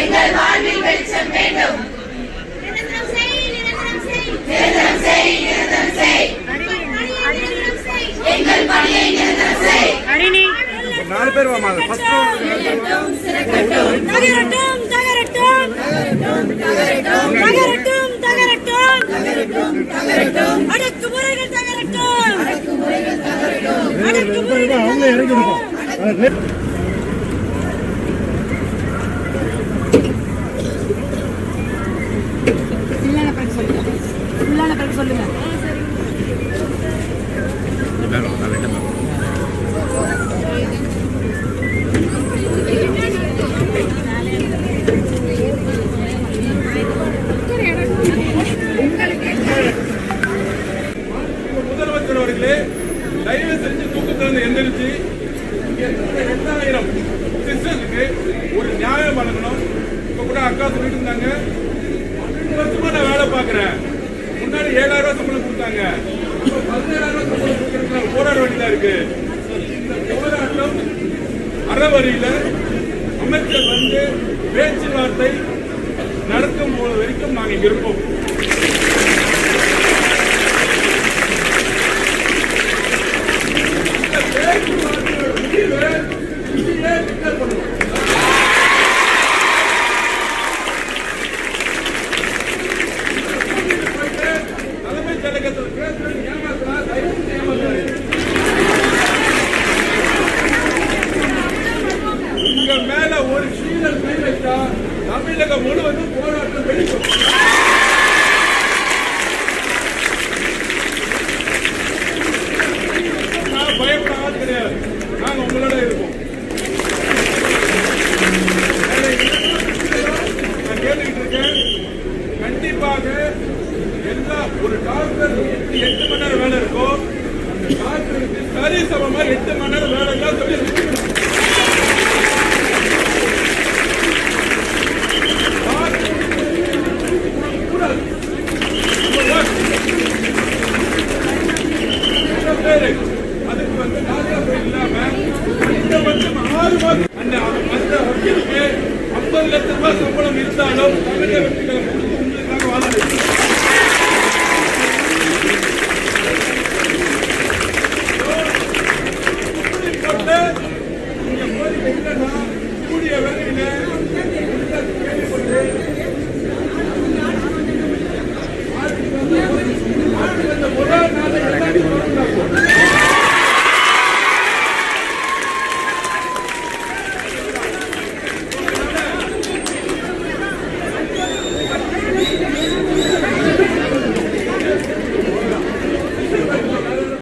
எங்கள் வாழ்வில் வெளிச்சம் வேண்டும். நிரந்தரம் செய், நிரந்தரம் செய், நிரந்தரம் செய், நிரந்தரம் செய். எங்கள் பணியை நிரந்தரம் செய். நாலு பேர் வாமா. ஃபர்ஸ்ட் தகரட்டும், தகரட்டும், தகரட்டும், தகரட்டும், தகரட்டும், தகரட்டும். அடக்குமுறைகள் தகரட்டும், அடக்குமுறைகள் தகரட்டும், அடக்குமுறைகள் அவங்க இறங்கி விடுவோம். சொல்லுங்க. முதலமைச்சர் அவர்களே, தயவு செஞ்சு தூக்கத்திலிருந்து எந்திரிச்சு 2000 சிஸ்டருக்கு ஒரு நியாயம் வழங்கணும். இப்ப கூட அக்கா சொல்லிட்டு இருந்தாங்க, 12 வருஷமா நான் வேலை பார்க்கிறேன், முன்னாடி 7000 ரூபாய் சம்பளம் கொடுத்தாங்க, 17,000 ரூபாய் சம்பளம் கொடுக்கறதுக்கு போராட வேண்டியதா இருக்கு. இந்த போராட்டம் அறவழியில அமைச்சர் வந்து பேச்சுவார்த்தை நடக்கும் போது வரைக்கும் நாங்க இங்க இருப்போம். தலைமைச் செயலகத்தில் பேசுறது ஏமாத்துறா, உங்க மேல ஒரு சீரல் கை வைத்தா தமிழகம் முழுவதும் போராட்டம் வெடிக்கும். நான் பயப்படாது கிடையாது, நாங்க உங்களோட இருப்போம். நான் கேட்டுக்கிட்டு இருக்கேன், கண்டிப்பாக எல்லா ஒரு டாக்டர் 8 மணி நேரம் வேலை இருக்கும், அந்த டாக்டருக்கு சரி சமமா 8 மணி நேரம் வேலை எல்லாம் சொல்லி அதுக்கு வந்து இல்லாம 6 மாதம் அந்த வக்கீலுக்கு 50 லட்சம் ரூபாய் சம்பளம் இருந்தாலும் தமிழக வெற்றிகளை உங்களுக்காக வாழ